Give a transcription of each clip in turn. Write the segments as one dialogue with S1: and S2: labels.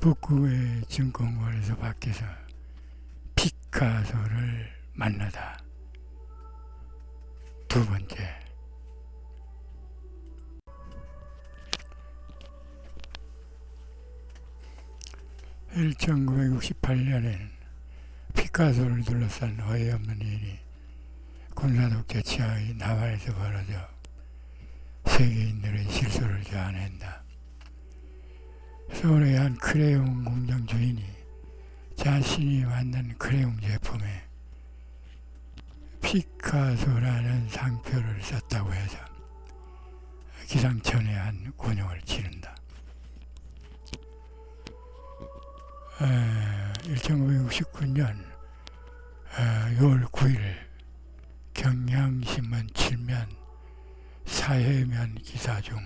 S1: 북극의 증권거래소 밖에서 피카소를 만나다. 두 번째, 1968년에는 피카소를 둘러싼 어이없는 일이 군사독재 치하의 남한에서 벌어져 세계인들의 실소를 자아낸다. 서울의 한 크레용 공장 주인이 자신이 만든 크레용 제품에 피카소라는 상표를 썼다고 해서 기상천외한 곤욕을 치른다. 1969년 6월 9일 경향신문 7면 사회면 기사 중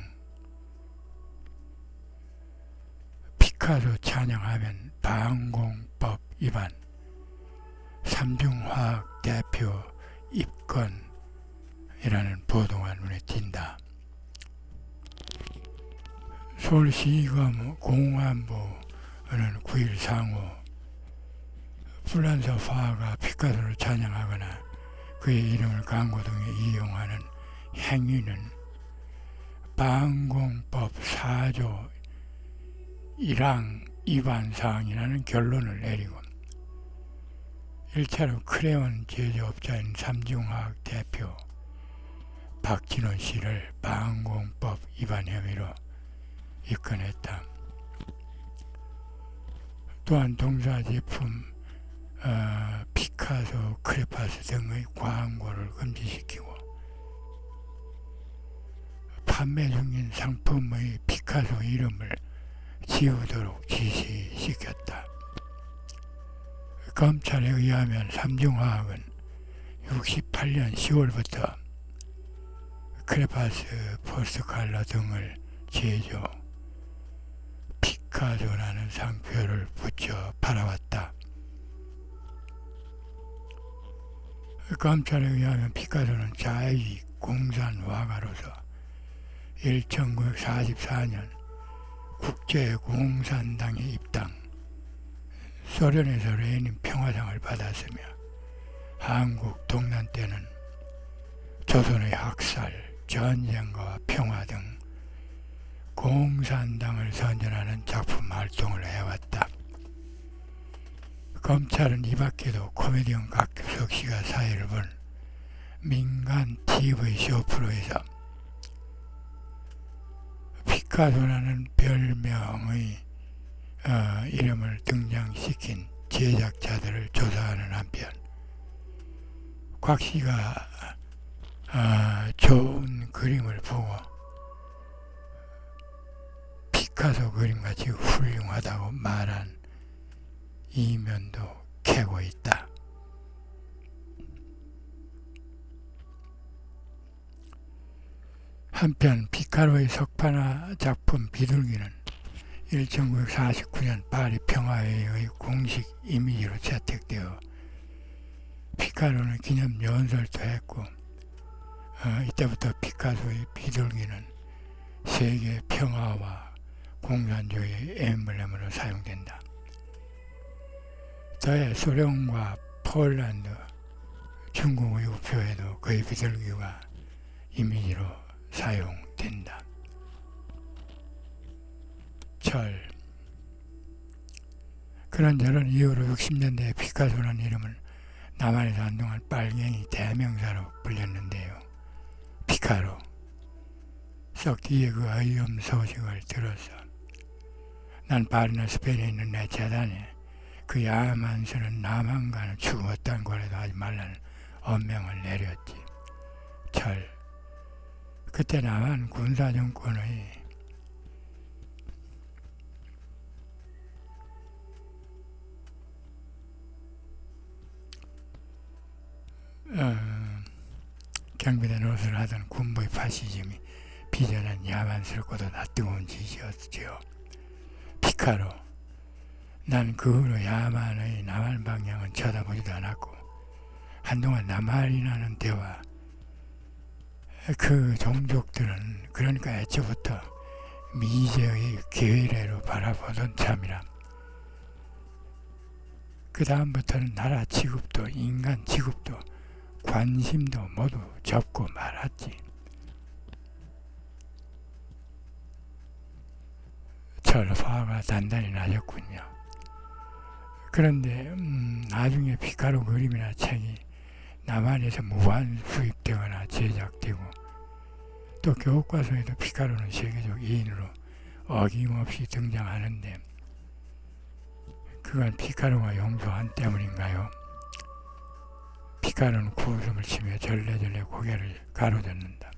S1: 피카소 찬양하면 방공법 위반, 삼중화학 대표 입건이라는 보도가 눈에 띈다. 서울시가 공안부는 9일 상호 프랑스 화가 피카소를 찬양하거나 그의 이름을 광고 등에 이용하는 행위는 방공법 4조 1항 위반 사항이라는 결론을 내리고 1차로 크레용 제조업자인 삼중화학 대표 박진원 씨를 방공법 위반 혐의로 입건했다. 또한 동사 제품 피카소, 크레파스 등의 광고를 금지시키고 판매 중인 상품의 피카소 이름을 지우도록 지시시켰다. 검찰에 의하면 삼중화학은 68년 10월부터 크레파스, 포스칼러 등을 제조, 피카소라는 상표를 붙여 팔아왔다. 검찰에 의하면 피카소는 자유이익 공산화가로서 1944년 국제공산당에 입당, 소련에서 레닌 평화상을 받았으며 한국 동란 때는 조선의 학살, 전쟁과 평화 등 공산당을 선전하는 작품 활동을 해왔다. 검찰은 이 밖에도 코미디언 각규석 씨가 사회를 본 민간 TV 쇼프로에서 피카소라는 별명의 이름을 등장시킨 제작자들을 조사하는 한편 곽 씨가 좋은 그림을 보고 피카소 그림같이 훌륭하다고 말한 이면도 캐고 있다. 한편 피카소의 석판화 작품 비둘기는 1949년 파리 평화회의의 공식 이미지로 채택되어 피카소는 기념 연설도 했고 이때부터 피카소의 비둘기는 세계 평화와 공산주의의 엠블렘으로 사용된다. 더해 소련과 폴란드, 중국의 우표에도 그의 비둘기가 이미지로 사용된다. 철. 그런저런 이후로 60년대에 피카소라는 이름은 남한에서 한동안 빨갱이 대명사로 불렸는데요. 피카소. 썩 뒤에 그 어이없는 소식을 들었어. 난 파리나 스페인에 있는 내 재단에 그 야만스러운 남한과는 추구 어떤 거래도 하지 말라는 엄명을 내렸지. 철. 그때 남한 군사정권의 경비대 노릇을 하던 군부의 파시즘이 비전한 야만스럽고도 낯뜨거운 짓이었지요. 피카소. 난 그 후로 야만의 남한 방향은 쳐다보지도 않았고 한동안 남한이라는 데와 그 종족들은 그러니까 애초부터 미제의 계례로 바라보던 참이라 그 다음부터는 나라 취급도 인간 취급도 관심도 모두 접고 말았지. 철화가 단단히 나졌군요. 그런데 나중에 피카로 그림이나 책이 남한에서 무한 수입되거나 제작되고 또 교과서에도 피카로는 세계적 인으로 어김없이 등장하는데 그건 피카로가 용서한 때문인가요? 피카로는 구웃음을 치며 절레절레 고개를 가로젓는다.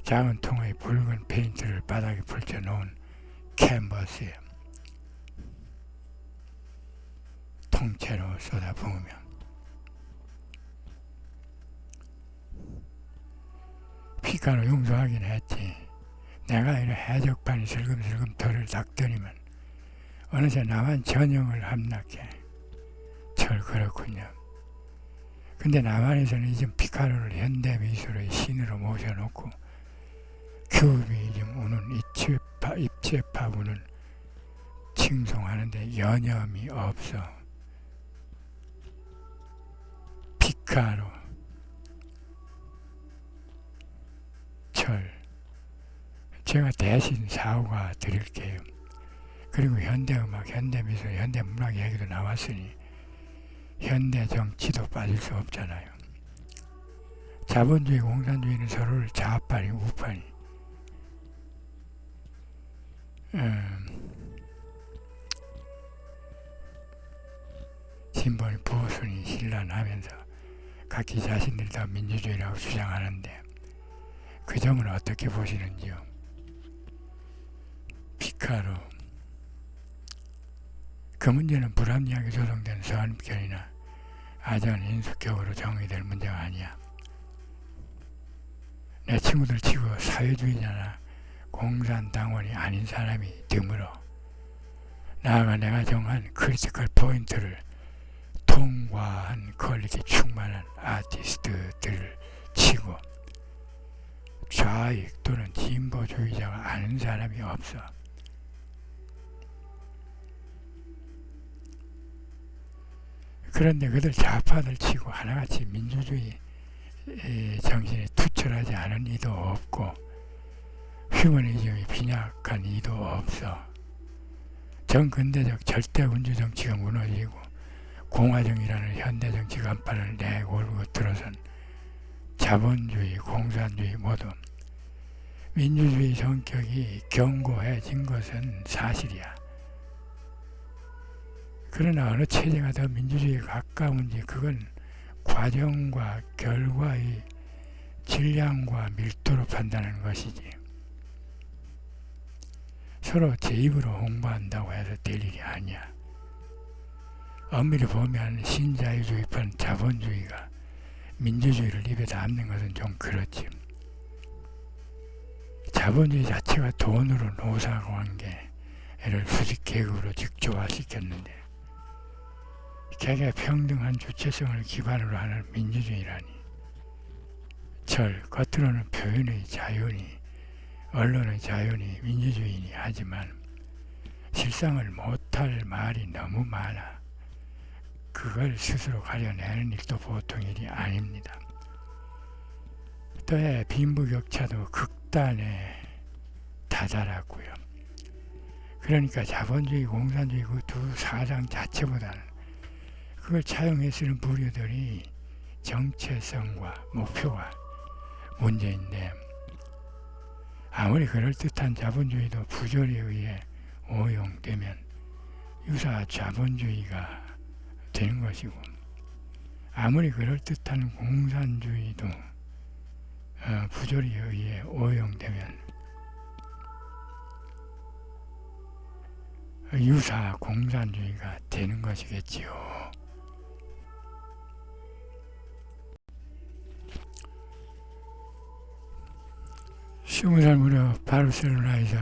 S1: 작은 통의 붉은 페인트를 바닥에 펼쳐놓은 캔버스에 통째로 쏟아부으며 피카로 용서하긴 했지. 내가 이런 해적판이 슬금슬금 털을 닦더니만 어느새 남한 전형을 함락해. 절 그렇군요. 근데 남한에서는 이젠 피카로를 현대미술의 신으로 모셔놓고 큐비즘 우는 입체파 우는 칭송하는데 여념이 없어. 피카로 절 제가 대신 사후가 드릴게요. 그리고 현대음악, 현대미술, 현대문학 얘기도 나왔으니 현대정치도 빠질 수 없잖아요. 자본주의, 공산주의는 서로를 좌판이 우판이 진보니 보수니 신란하면서 각기 자신들이 다 민주주의라고 주장하는데 그 점은 어떻게 보시는지요? 피카로 그 문제는 불합리하게 조성된 선입견이나 아전 인수격으로 정의될 문제가 아니야. 내 친구들 치고 사회주의자나 공산당원이 아닌 사람이 드물어. 나아가 내가 정한 크리티컬 포인트를 통과한 퀄리티 충만한 아티스트들을 치고 좌익 또는 진보주의자가 아는 사람이 없어. 그런데 그들 좌파들 치고 하나같이 민주주의 정신에 투철하지 않은 이도 없고 휴머니즘이 빈약한 이도 없어. 정근대적 절대군주 정치가 무너지고 공화정이라는 현대정치 간판을 내걸고 들어선 자본주의, 공산주의 모두 민주주의 성격이 견고해진 것은 사실이야. 그러나 어느 체제가 더 민주주의에 가까운지 그건 과정과 결과의 질량과 밀도로 판단하는 것이지 서로 제 입으로 홍보한다고 해서 될 일이 아니야. 엄밀히 보면 신자유주의판 자본주의가 민주주의를 입에 담는 것은 좀 그렇지. 자본주의 자체가 돈으로 노사관계를 수직계급으로 직조화시켰는데 개개 평등한 주체성을 기반으로 하는 민주주의라니. 겉으로는 표현의 자유니 언론의 자유니 민주주의니 하지만 실상을 못할 말이 너무 많아. 그걸 스스로 가려내는 일도 보통 일이 아닙니다. 또해 빈부격차도 극단에 다다랐고요. 그러니까 자본주의, 공산주의 그 두 사상 자체보다는 그걸 차용해 쓰는 부류들이 정체성과 목표가 문제인데 아무리 그럴듯한 자본주의도 부조리에 의해 오용되면 유사 자본주의가 되는 것이고 아무리 그럴듯한 공산주의도 부조리에 의해 오용되면 유사 공산주의가 되는 것이겠지요. 20살 무렵 바르셀로나에서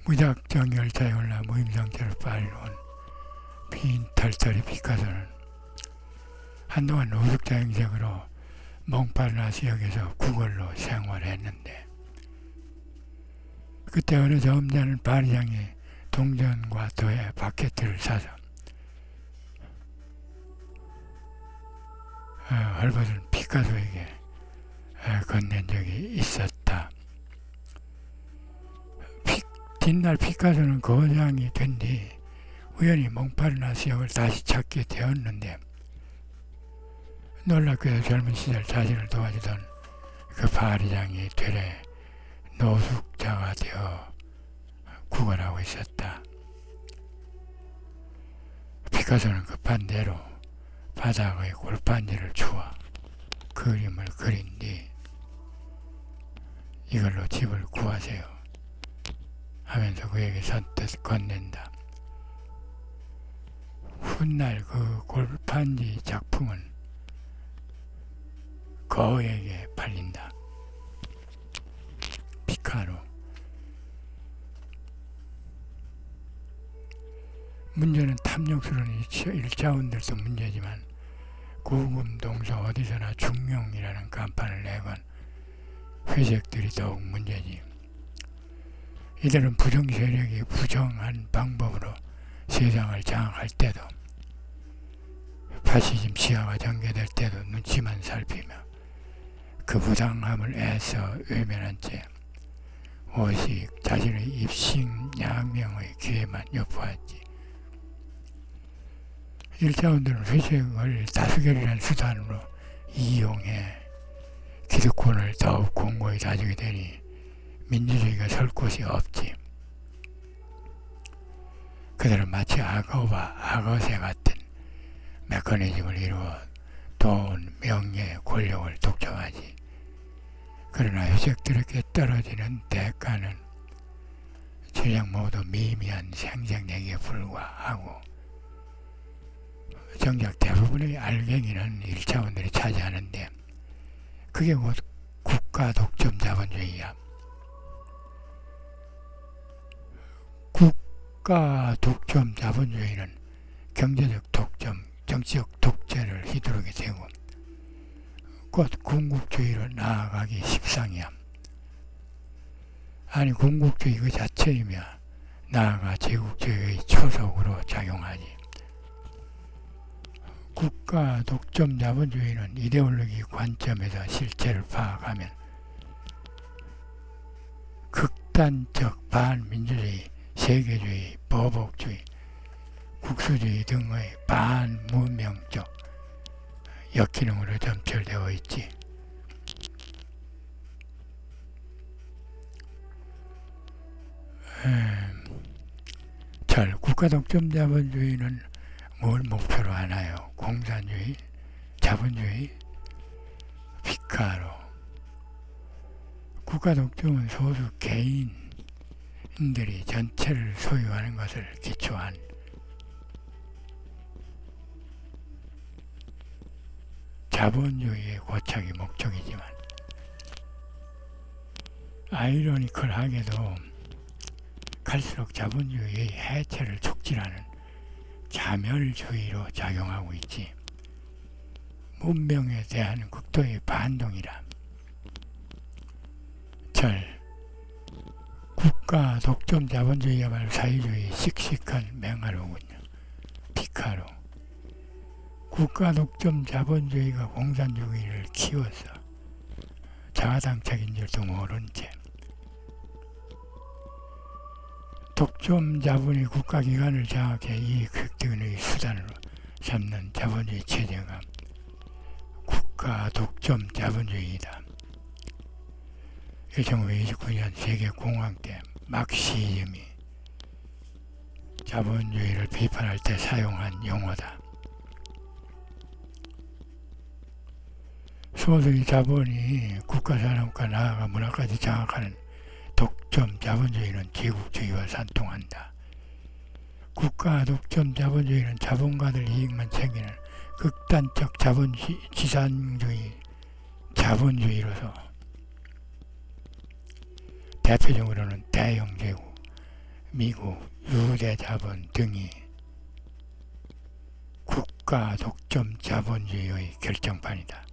S1: 무작정 열차에 올라 무임상태로 빠져온 빈 털털이 피카소는 한동안 노숙자 행색으로 몽파르나스 역에서 구걸로 생활했는데 그때 어느 점잖은 파리장에 동전과 더해 바게트를 사서 헐벗은 피카소에게 건넨 적이 있었다. 뒷날 피카소는 거장이 된 뒤 우연히 몽파르나스 역을 다시 찾게 되었는데 놀랍게도 젊은 시절 자신을 도와주던 그 파리장이 되레 노숙자가 되어 구걸하고 있었다. 피카소는 급한 대로 바닥의 골판지를 주워 그림을 그린 뒤 이걸로 집을 구하세요 하면서 그에게 선뜻 건넨다. 훗날 그 골판지 작품은 거에게 팔린다. 피카로. 문제는 탐욕스러운 일자원들도 문제지만 고금동서 어디서나 중용이라는 간판을 내건 회색들이 더욱 문제지. 이들은 부정세력이 부정한 방법으로 세상을 장악할 때도 파시즘 시야가 전개될 때도 눈치만 살피며 그 부당함을 애써 외면한 채 오직 자신의 입신양명의 기회만 엿보았지. 일자원들은 회색을 다스리려는 수단으로 이용해 기득권을 더욱 공고히 다지게 되니 민주주의가 설 곳이 없지. 그들은 마치 악어와 악어새 같은 메커니즘을 이루어 돈, 명예, 권력을 독점하지. 그러나 회색들에게 떨어지는 대가는 전략 모두 미미한 생색내기에 불과하고 정작 대부분의 알갱이는 일차원들이 차지하는데 그게 곧 국가 독점 자본주의야. 국가 독점 자본주의는 경제적 독점, 정치적 독재를 휘두르게 되고 곧 군국주의로 나아가기 십상이야. 아니 군국주의 그 자체이며 나아가 제국주의의 초석으로 작용하지. 국가 독점 자본주의는 이데올로기 관점에서 실체를 파악하면 극단적 반민주주의, 세계주의, 보복주의, 국수주의 등의 반문명적 역기능으로 점철되어 있지. 국가 독점 자본주의는 뭘 목표로 하나요? 공산주의, 자본주의, 피카로. 국가 독점은 소수 개인들이 전체를 소유하는 것을 기초한 자본주의의 고착이 목적이지만 아이러니컬하게도 갈수록 자본주의의 해체를 촉진하는 자멸주의로 작용하고 있지. 문명에 대한 극도의 반동이라. 국가 독점 자본주의야말로 사회주의의 씩씩한 맹활로군요. 피카로. 국가 독점 자본주의가 공산주의를 키워서 자가당착인 줄도 모른 채 독점 자본이 국가기관을 장악해 이익 획득의 수단으로 삼는 자본주의 체제가 국가 독점 자본주의이다. 1929년 세계공황 때 막시즘이 자본주의를 비판할 때 사용한 용어다. 소수의 자본이 국가산업과 나아가 문화까지 장악하는 독점 자본주의는 제국주의와 산통한다. 국가 독점 자본주의는 자본가들 이익만 챙기는 극단적 지산주의 자본주의로서 대표적으로는 대영제국, 미국, 유대자본 등이 국가 독점 자본주의의 결정판이다.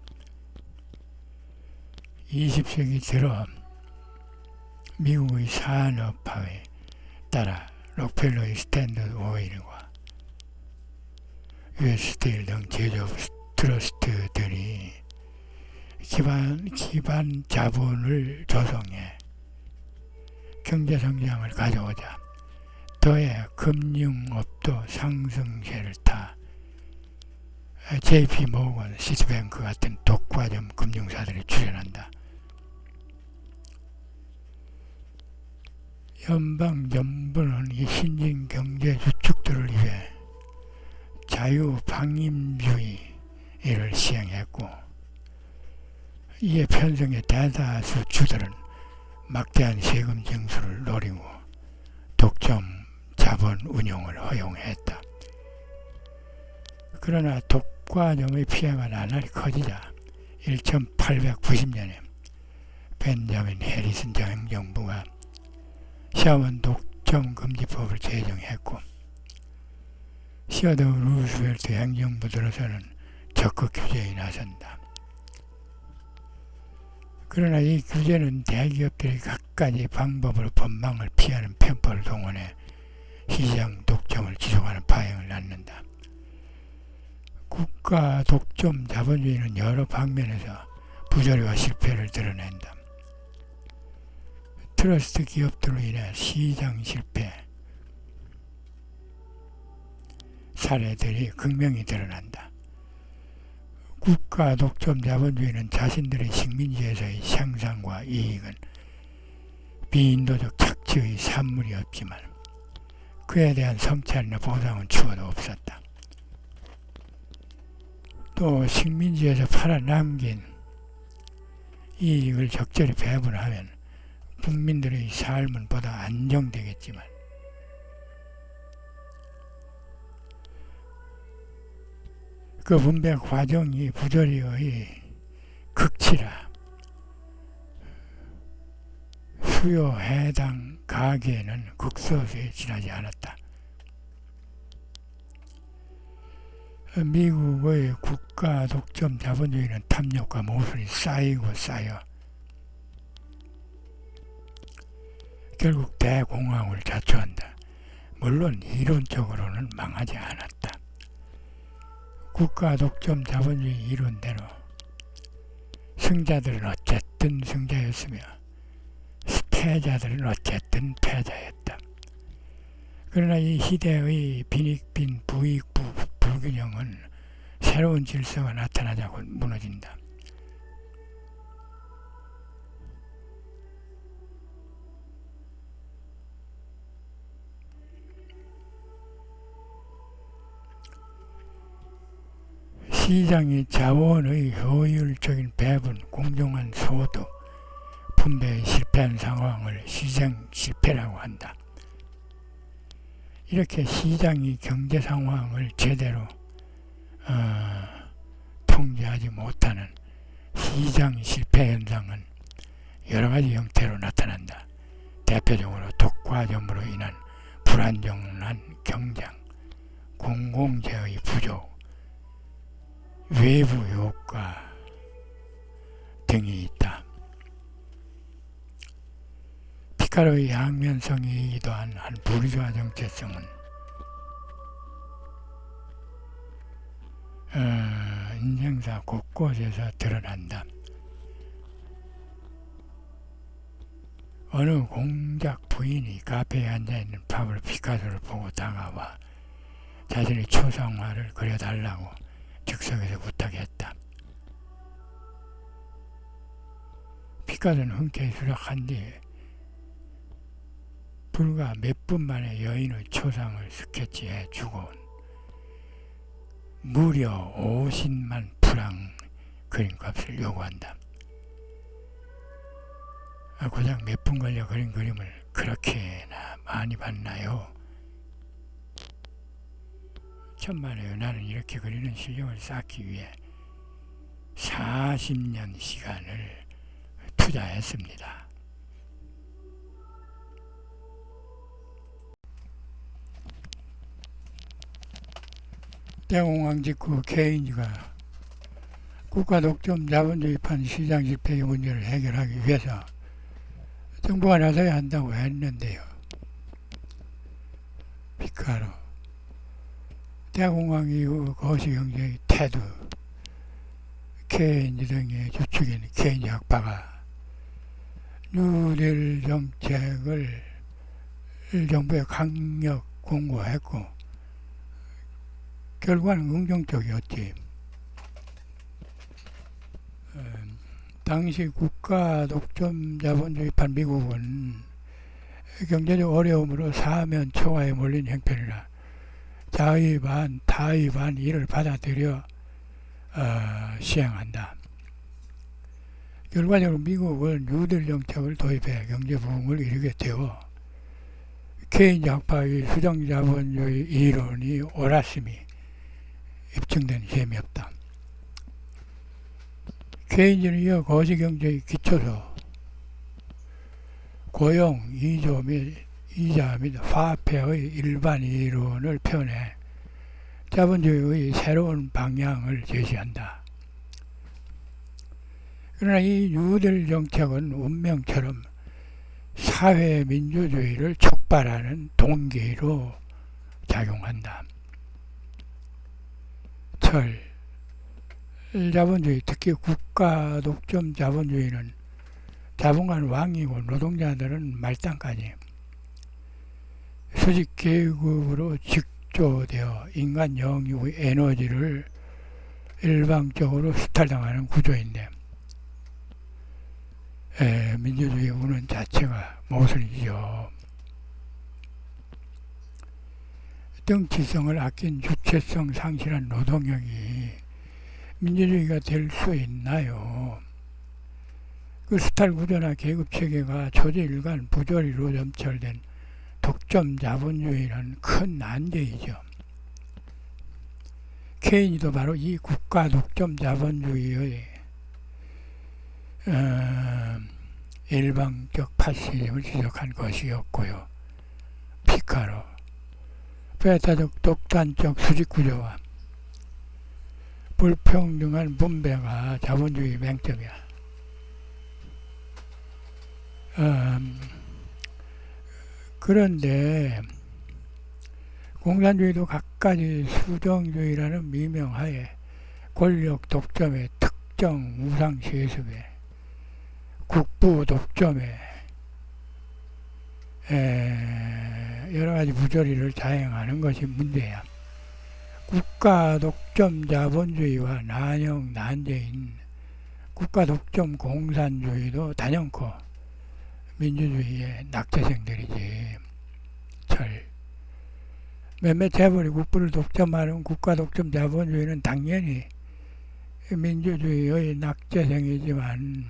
S1: 20세기 들어 미국의 산업화에 따라 록펠러의 스탠더드 오일과 US 스틸 등 제조업 트러스트들이 기반 자본을 조성해 경제 성장을 가져오자 더해 금융업도 상승세를 타 JP 모건, 시티뱅크 같은 독과점 금융사들이 출현한다. 연방정부는 이 신진 경제 주축들을 위해 자유방임주의를 시행했고 이에 편성의 대다수 주들은 막대한 세금 징수를 노리고 독점 자본 운용을 허용했다. 그러나 독과점의 피해가 나날이 커지자 1890년에 벤자민 해리슨 행정부가 샤먼 독점 금지법을 제정했고 시어도어 루스벨트 행정부 들어서는 적극 규제에 나선다. 그러나 이 규제는 대기업들이 각가지 방법으로 법망을 피하는 편법을 동원해 시장 독점을 지속하는 파행을 낳는다. 국가 독점 자본주의는 여러 방면에서 부조리와 실패를 드러낸다. 트러스트 기업들로 인해 시장 실패 사례들이 극명히 드러난다. 국가 독점 자본주의는 자신들의 식민지에서의 생산과 이익은 비인도적 착취의 산물이 없지만 그에 대한 성찰이나 보상은 추가도 없었다. 또 식민지에서 팔아남긴 이익을 적절히 배분하면 국민들의 삶은 보다 안정되겠지만 그 분배 과정이 부조리의 극치라 수요 해당 가계는 극소수에 지나지 않았다. 미국의 국가 독점 자본주의는 탐욕과 모순이 쌓이고 쌓여 결국 대공황을 자초한다. 물론 이론적으로는 망하지 않았다. 국가 독점 자본주의 이론대로 승자들은 어쨌든 승자였으며 패자들은 어쨌든 패자였다. 그러나 이 시대의 빈익빈 부익 불균형은 새로운 질서가 나타나자고 무너진다. 시장이 자원의 효율적인 배분, 공정한 소득, 분배에 실패한 상황을 시장 실패라고 한다. 이렇게 시장이 경제 상황을 제대로 통제하지 못하는 시장 실패 현상은 여러 가지 형태로 나타난다. 대표적으로 독과점으로 인한 불안정한 경쟁, 공공재의 부족, 외부 효과 등이 있다. 피카로의 양면성이기도 한 부르주아 정체성은 인생사 곳곳에서 드러난다. 어느 공작 부인이 카페에 앉아있는 파블로 피카소를 보고 다가와 자신의 초상화를 그려달라고 즉석에서 부탁했다. 피카소는 흔쾌히 수락한 뒤 불과 몇 분 만에 여인의 초상을 스케치해 주고 무려 50만 프랑 그림값을 요구한다. 고작 몇 분 걸려 그린 그림을 그렇게나 많이 봤나요? 천만에요. 나는 이렇게 그리는 실력을 쌓기 위해 40년 시간을 투자했습니다. 대공황 직후 케인즈가 국가 독점 자본주의판 시장 실패의 문제를 해결하기 위해서 정부가 나서야 한다고 했는데요. 피카로 대공황 이후 거시경제의 태도 케인즈 등의 주축인 케인즈 학파가 뉴딜 정책을 정부에 강력 공고했고 결과는 긍정적이었지. 당시 국가 독점 자본주의판 미국은 경제적 어려움으로 사면 초과에 몰린 형편이라 자의 반 타의 반 이를 받아들여 시행한다. 결과적으로 미국은 뉴딜 정책을 도입해 경제부흥을 이루게 되어 케인즈 학파의 수정자본주의 이론이 옳았음이 입증된 셈이었다. 케인즈는 이어 거시경제의 기초소, 고용, 이자 및 화폐의 일반 이론을 펴내 자본주의의 새로운 방향을 제시한다. 그러나 이 뉴딜 정책은 운명처럼 사회민주주의를 촉발하는 동기로 작용한다. 자본주의, 특히 국가 독점 자본주의는 자본가는 왕이고 노동자들은 말단까지 수직 계급으로 직조되어 인간 영유의 에너지를 일방적으로 수탈당하는 구조인데 민주주의 운원 자체가 모순이죠. 덩치성을 아낀 주체성 상실한 노동력이 민주주의가 될 수 있나요? 그 수탈 구조나 계급 체계가 초지일관 부조리로 점철된 독점 자본주의는 큰 난제이죠. 케인이도 바로 이 국가 독점 자본주의의 일방적 파시즘을 지적한 것이었고요. 피카로 베타적 독단적 수직구조와 불평등한 분배가 자본주의 맹점이야. 그런데 공산주의도 갖가지 수정주의라는 미명하에 권력 독점의 특정 우상 세습에 국부 독점에 여러가지 부조리를 자행하는 것이 문제야. 국가 독점 자본주의와 난영 난제인 국가 독점 공산주의도 단연코 민주주의의 낙제생들이지. 몇몇 재벌이 국부를 독점하는 국가 독점 자본주의는 당연히 민주주의의 낙제생이지만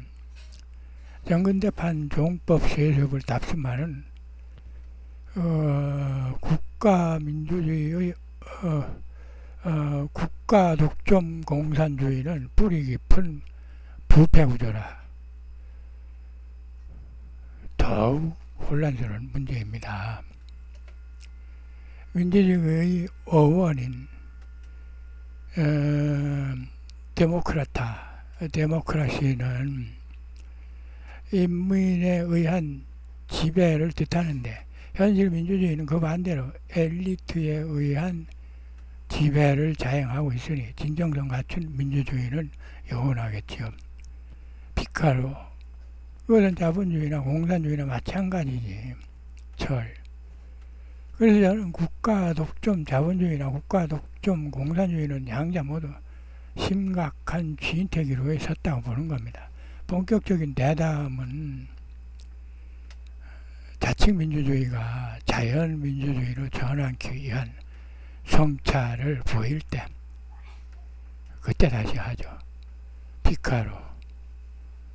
S1: 정근대판 종법 세습을 답습하는 국가 민주주의의 국가 독점 공산주의는 뿌리 깊은 부패구조라 더욱 혼란스러운 문제입니다. 민주주의의 어원인 데모크라시는 인민에 의한 지배를 뜻하는데 현실 민주주의는 그 반대로 엘리트에 의한 지배를 자행하고 있으니 진정성 갖춘 민주주의는 영원하겠지요. 피카로 그것은 자본주의나 공산주의나 마찬가지지. 그래서 저는 국가 독점 자본주의나 국가 독점 공산주의는 양자 모두 심각한 쥐인태기로에 섰다고 보는 겁니다. 본격적인 대담은 자칭 민주주의가 자연 민주주의로 전환하기 위한 성찰을 보일 때 그때 다시 하죠. 피카로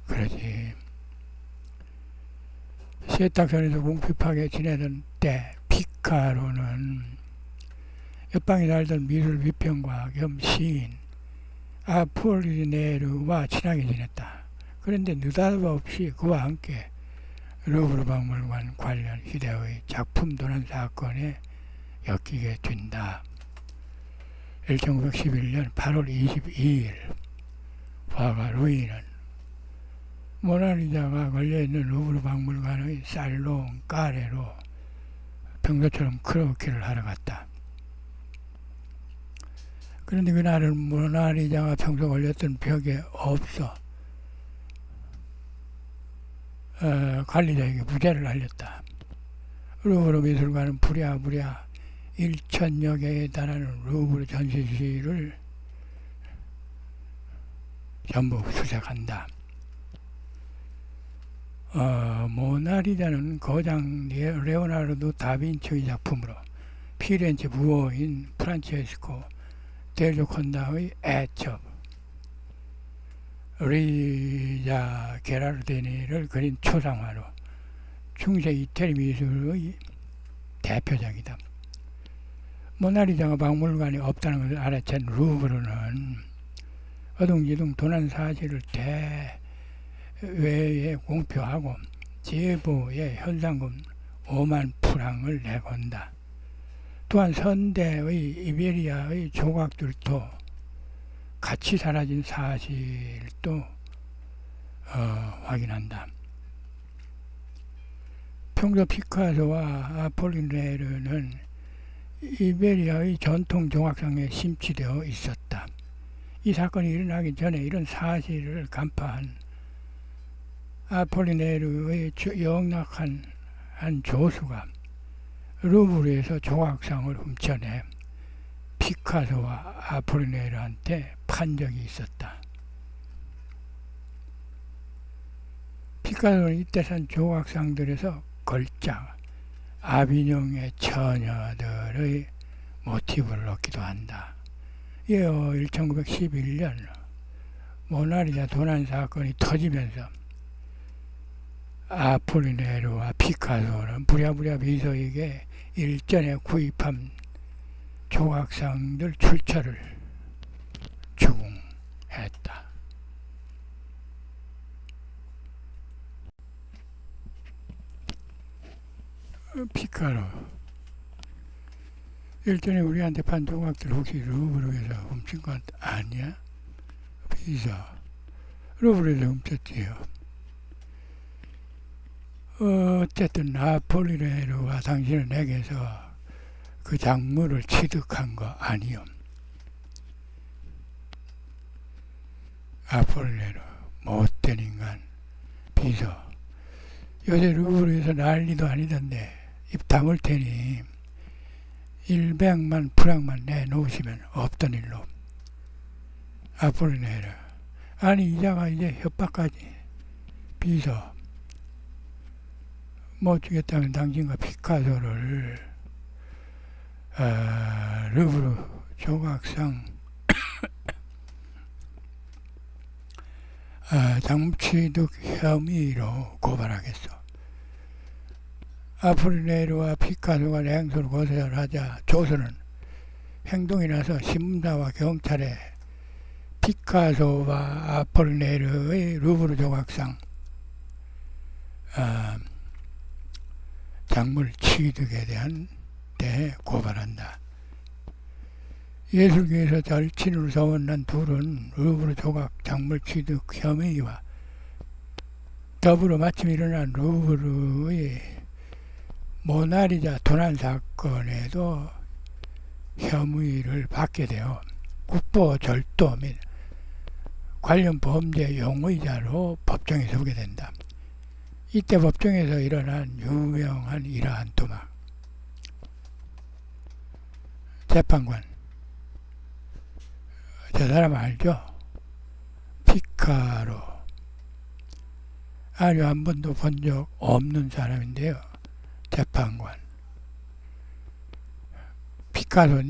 S1: 그러지. 세탁선에서 궁핍하게 지내던 때 피카로는 옆방에 살던 미술 비평가 겸 시인 아폴리네르와 친하게 지냈다. 그런데 느닷없이 그와 함께 루브르 박물관 관련 시대의 작품 도난 사건에 엮이게 된다. 1911년 8월 22일 화가 루이는 모나리자가 걸려있는 루브르 박물관의 살롱 까레로 평소처럼 크로키를 하러 갔다. 그런데 그날은 모나리자가 평소 걸렸던 벽에 없어. 관리자에게 무죄를 알렸다. 루브르 미술관은 부랴부랴 1,000여 개에 달하는 루브르 전시실을 전부 수색한다. 모나리자는 거장 레오나르도 다빈치의 작품으로 피렌체 부호인 프란체스코 델조콘다의 애첩, 리자 게라르디니를 그린 초상화로 중세 이태리 미술의 대표작이다. 모나리자가 박물관에 없다는 것을 알아챈 루브르는 어둥지둥 도난 사실을 대외에 공표하고 제보에 현상금 5만 프랑을 내건다. 또한 선대의 이베리아의 조각들도 같이 사라진 사실도 확인한다. 평소 피카소와 아폴리네르는 이베리아의 전통 조각상에 심취되어 있었다. 이 사건이 일어나기 전에 이런 사실을 간파한 아폴리네르의 영락한 한 조수가 루브르에서 조각상을 훔쳐내 피카소와 아폴리네르한테 판 적이 있었다. 피카소는 이때 산 조각상들에서 걸작 아비뇽의 처녀들의 모티브를 얻기도 한다. 이어 1911년 모나리자 도난 사건이 터지면서 아폴리네르와 피카소는 부랴부랴 미소에게 일전에 구입한 조각상들 출처를 추궁했다. 피카소, 일전에 우리한테 판 조각들 혹시 루브르에서 훔친 것 아니야? 비서, 루브르에서 훔쳤지요. 어쨌든 아폴리네르와 당신은 내게서 그 작물을 취득한 거 아니요. 아폴리네르, 못된 인간, 비서. 요새 루브르에서 난리도 아니던데 입 다물 테니 100만 프랑만 내놓으시면 없던 일로. 아폴리네르, 아니 이자가 이제 협박까지. 비서, 못 주겠다면 당신과 피카소를 루브르 조각상 장취득 혐의로 고발하겠소. 아폴리네르와 피카소가 행소를 고소하자 조선은 행동이 나서 신문사와 경찰에 피카소와 아폴리네르의 루브르 조각상 작물 취득에 대한 고발한다. 예술계에서 절친으로 소문난 둘은 루브르 조각 작물 취득 혐의와 더불어 마침 일어난 루브르의 모나리자 도난 사건에도 혐의를 받게 되어 국보 절도 및 관련 범죄 용의자로 법정에 서게 된다. 이때 법정에서 일어난 유명한 이러한 토막. 재판관, 저 사람 알죠? 피카로. 아주 한 번도 본 적 없는 사람인데요. 재판관, 피카소,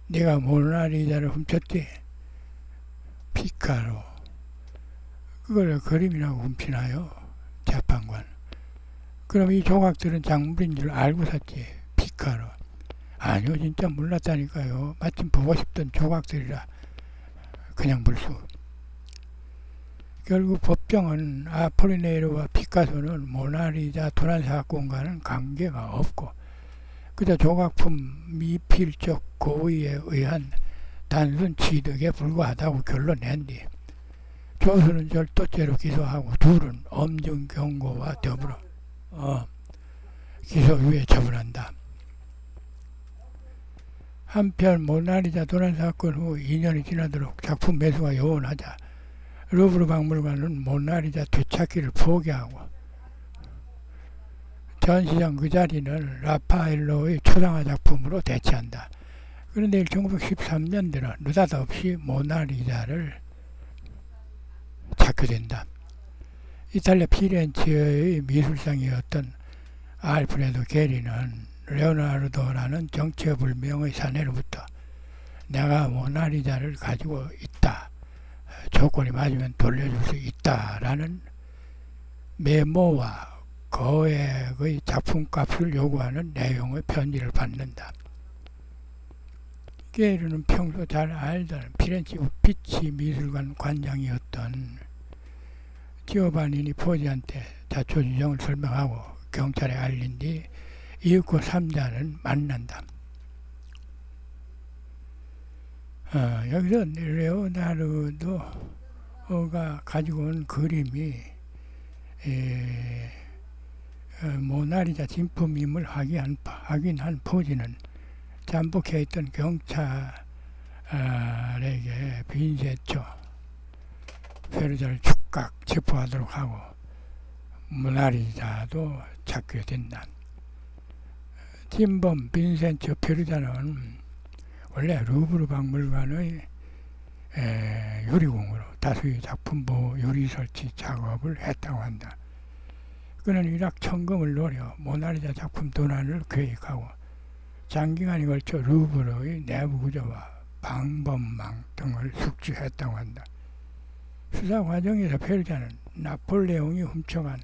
S1: 네가 모나리자를 훔쳤지? 피카로. 그걸 그림이라고 훔치나요? 재판관. 그럼 이 조각들은 작물인 줄 알고 샀지? 피카로. 아니요, 진짜 몰랐다니까요. 마침 보고 싶던 조각들이라 그냥 불수. 결국 법정은 아폴리네르와 피카소는 모나리자 도난 사건과는 관계가 없고 그저 조각품 미필적 고의에 의한 단순 취득에 불과하다고 결론낸 뒤 조수는 절도죄로 기소하고 둘은 엄중 경고와 더불어 기소유예 처분한다. 한편 모나리자 도난 사건 후 2년이 지나도록 작품 매수가 요원하자 루브르 박물관은 모나리자 되찾기를 포기하고 전시장 그 자리는 라파엘로의 초상화 작품으로 대체한다. 그런데 1913년 들어 느닷없이 모나리자를 찾게 된다. 이탈리아 피렌체의 미술상이었던 알프레도 게리는 레오나르도라는 정체불명의 사내로부터 내가 모나리자를 가지고 있다. 조건이 맞으면 돌려줄 수 있다라는 메모와 거액의 작품값을 요구하는 내용의 편지를 받는다. 게르는 평소 잘 알던 피렌체 우피치 미술관 관장이었던 지오바니니 포지한테 자초지종을 설명하고 경찰에 알린 뒤 이윽고 3자는 만난다. 여기서 레오나르도가 가지고 온 그림이 모나리자 진품임을 확인한 포지는 잠복해 있던 경찰에게 빈세초 페르자를 즉각 체포하도록 하고 모나리자도 찾게 된다. 진범 빈센초 페르자는 원래 루브르 박물관의 유리공으로 다수의 작품 보호 유리 설치 작업을 했다고 한다. 그는 일확 천금을 노려 모나리자 작품 도난을 계획하고 장기간에 걸쳐 루브르의 내부 구조와 방법망 등을 숙지했다고 한다. 수사 과정에서 페르자는 나폴레옹이 훔쳐간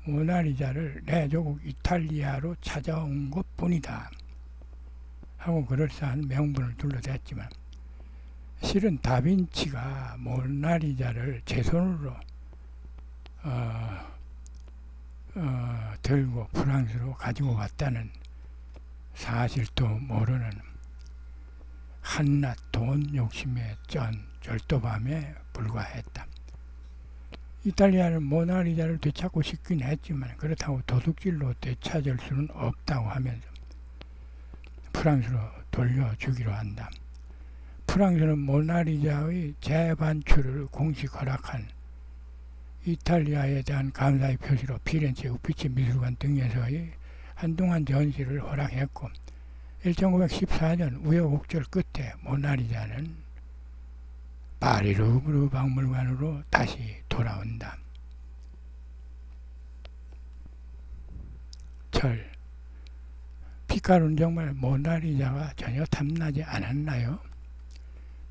S1: 모나리자를 내 조국 이탈리아로 찾아온 것뿐이다 하고 그럴싸한 명분을 둘러댔지만 실은 다빈치가 모나리자를 제 손으로 들고 프랑스로 가지고 왔다는 사실도 모르는 한낱 돈 욕심에 쩐 절도밤에 불과했다. 이탈리아는 모나리자를 되찾고 싶긴 했지만 그렇다고 도둑질로 되찾을 수는 없다고 하면서 프랑스로 돌려주기로 한다. 프랑스는 모나리자의 재반출을 공식 허락한 이탈리아에 대한 감사의 표시로 피렌체 우피치 미술관 등에서의 한동안 전시를 허락했고 1914년 우여곡절 끝에 모나리자는 파리 루브르 박물관으로 다시 돌아온다. 철. 피카로는 정말 모나리자가 전혀 탐나지 않았나요?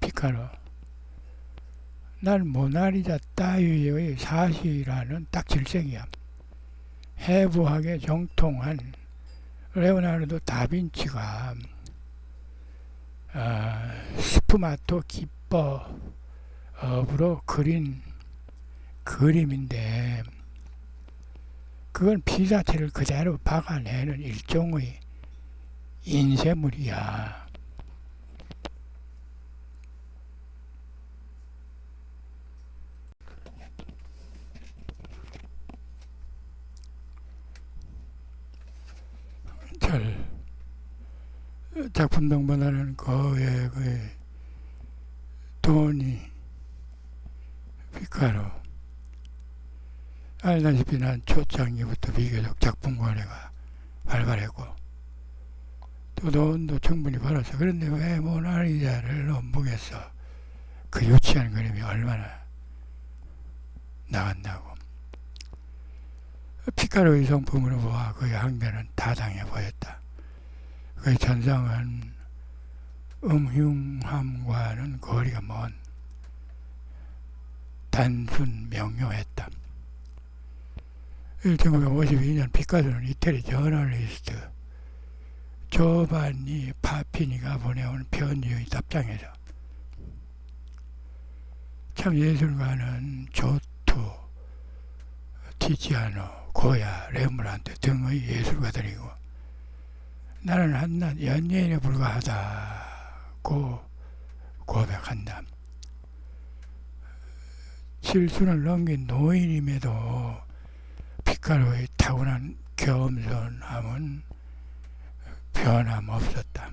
S1: 피카로. 난 모나리자 따위의 사실이라는 딱 질색이야. 해부학에 정통한 레오나르도 다빈치가 스푸마토 기법으로 그린 그림인데 그건 피사체를 그대로 박아내는 일종의 인쇄물이야. 작품 등보다는 거액의 돈이 피카로. 알다시피 난 초창기부터 비교적 작품 거래가 활발했고 또 돈도 충분히 벌었어. 그런데 왜 모나리자를 넘보겠어? 그 유치한 그림이 얼마나 나간다고. 피카로의 성품으로 보아 그의 항변은 타당해 보였다. 그의 전상은 음흉함과는 거리가 먼 단순 명료했다. 1952년 피카소는 이태리 저널리스트 조반니 파피니가 보내온 편지의 답장에서 참 예술가는 조투, 티지아노, 고야, 레므란트 등의 예술가들이고 나는 한낱 연예인에 불과하다고 고백한다. 칠순을 넘긴 노인임에도 피카로의 타고난 겸손함은 변함없었다.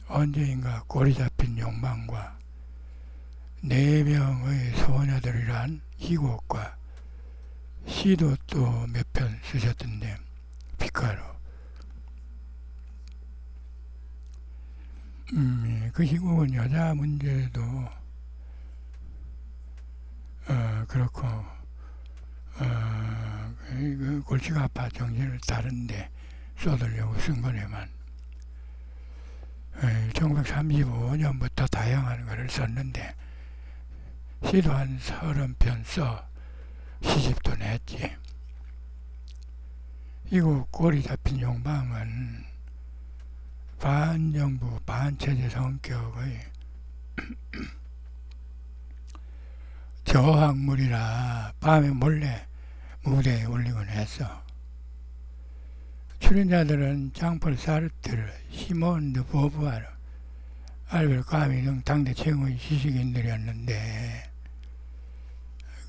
S1: 언제인가 꼬리 잡힌 욕망과 4명의 소녀들이란 희곡과 시도 또 몇 편 쓰셨던데 피카로. 그 희곡은 여자 문제도 그렇고 그 골치가 아파 정신을 다른데 쏟으려고 쓴 거네만 1935년부터 다양한 거를 썼는데 시도 한 30편 써 시집도 냈지. 이거 꼬리 잡힌 욕망은 반정부 반체제 성격의 저항물이라 밤에 몰래 무대에 올리곤 했어. 출연자들은 장폴 사르트르, 시몬 드 보부아르, 알베르 까미 등 당대 최고의 지식인들이었는데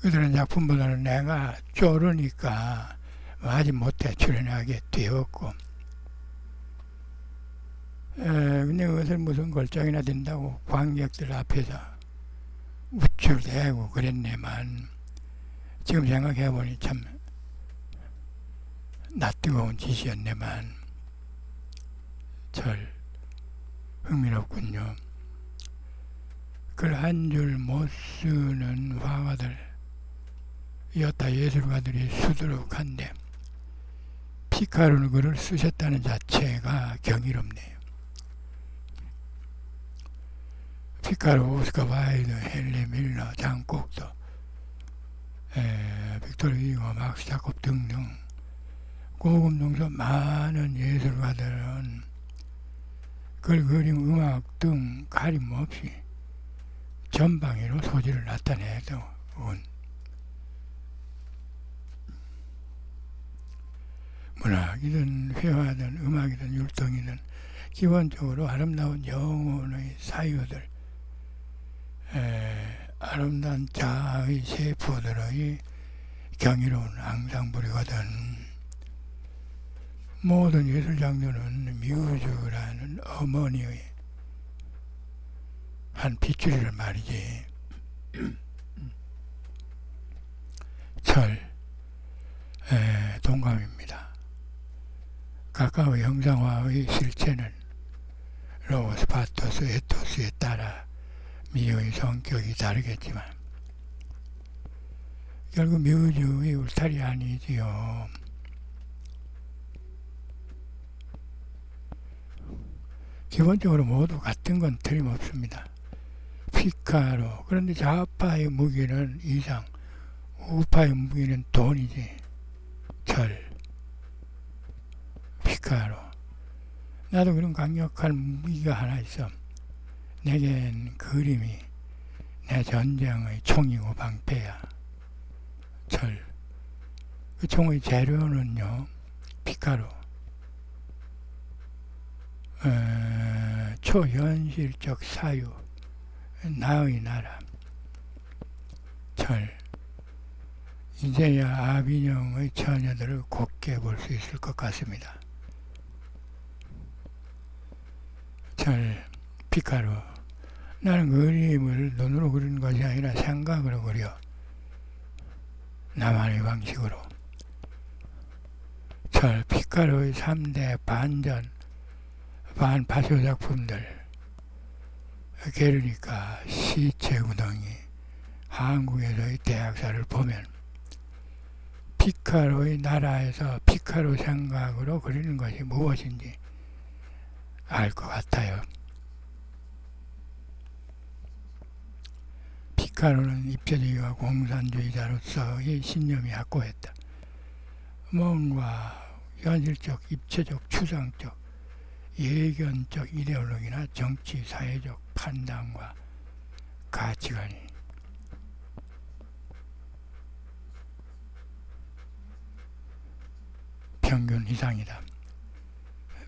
S1: 그들은 작품보다는 내가 쪼르니까 하지 못해 출연하게 되었고 근데 그것을 무슨 걸작이나 된다고 관객들 앞에서 우쭐대고 그랬네만 지금 생각해보니 참 낯뜨거운 짓이었네만 절 흥미롭군요. 글 한 줄 못 쓰는 화가들 여타 예술가들이 수두룩한데 피카로는 글을 쓰셨다는 자체가 경이롭네요. 피카로, 오스카 와일드, 헨리 밀러, 장 꼭도, 빅토르 휴고, 막스 자콥 등등 고급 중서 많은 예술가들은 글, 그림, 음악 등 가림 없이 전방위로 소질을 나타내도 문학이든 회화든 음악이든 율동이든 기본적으로 아름다운 영혼의 사유들 아름다운 자아의 세포들의 경이로운 앙상블이거든. 모든 예술 장르는 뮤즈라는 어머니의 한 핏줄이란 말이지. 동감입니다. 각각의 형상화의 실체는 로고스, 파토스, 에토스에 따라 미의 성격이 다르겠지만 결국 뮤즈의 울타리 아니지요. 기본적으로 모두 같은 건 틀림없습니다. 피카로. 그런데 좌파의 무기는 이상, 우파의 무기는 돈이지. 피카로. 나도 그런 강력한 무기가 하나 있어. 내겐 그림이 내 전쟁의 총이고 방패야. 그 총의 재료는요, 피카로. 초현실적 사유, 나의 나라. 이제야 아비뇽의 처녀들을 곱게 볼 수 있을 것 같습니다. 피카로. 나는 그림을 눈으로 그리는 것이 아니라 생각으로 그려. 나만의 방식으로. 피카로의 3대 반전, 반파쇼 작품들. 게르니카, 시체구덩이, 한국에서의 대학사를 보면 피카로의 나라에서 피카로 생각으로 그리는 것이 무엇인지 알 것 같아요. 피카로는 입체주의와 공산주의자로서의 신념이 확고했다. 뭔가 현실적, 입체적, 추상적, 예견적 이데올로기나 정치, 사회적 판단과 가치관이 평균 이상이다.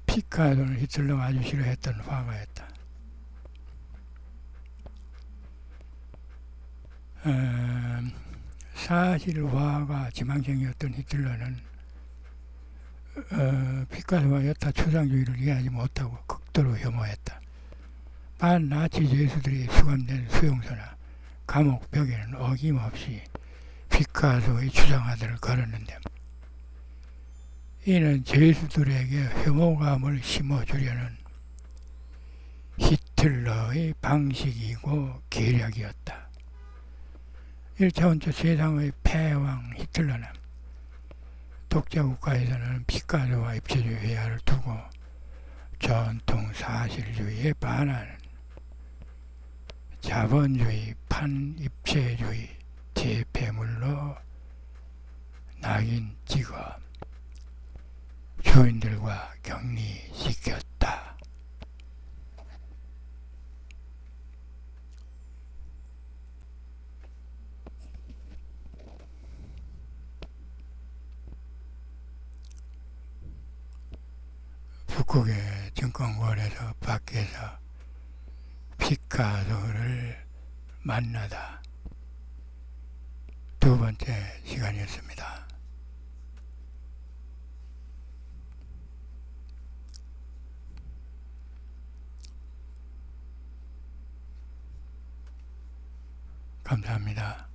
S1: 피카소는 히틀러가 아주 싫어했던 화가였다. 사실 화가 지망생이었던 히틀러는 피카소와 여타 추상주의를 이해하지 못하고 극도로 혐오했다. 반나치 죄수들이 수감된 수용소나 감옥 벽에는 어김없이 피카소의 추상화들을 걸었는데 이는 죄수들에게 혐오감을 심어주려는 히틀러의 방식이고 계략이었다. 1차원적 세상의 패왕 히틀러는 독자국가에서는 피카소와 입체주의 회화를 두고 전통 사실주의에 반하는 자본주의, 판입체주의 재패물로 낙인 찍어 교인들과 격리시켰다. 북극의 증권거래소 밖에서 피카소를 만나다. 두 번째 시간이었습니다. 감사합니다.